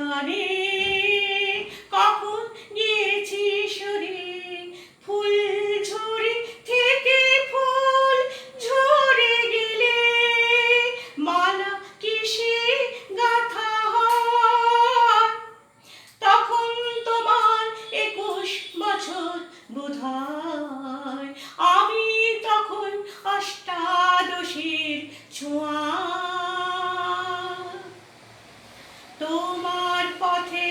জানে কখন গিয়েছি সরে, ফুল ঝরে থেকে ফুল ঝরে গেলে মালা কিসে গাঁথা হয়। তখন তোমার 21 বছর বোধহয়, আমি তখন অষ্টাদশীর ছোঁয়া। তোমার পথে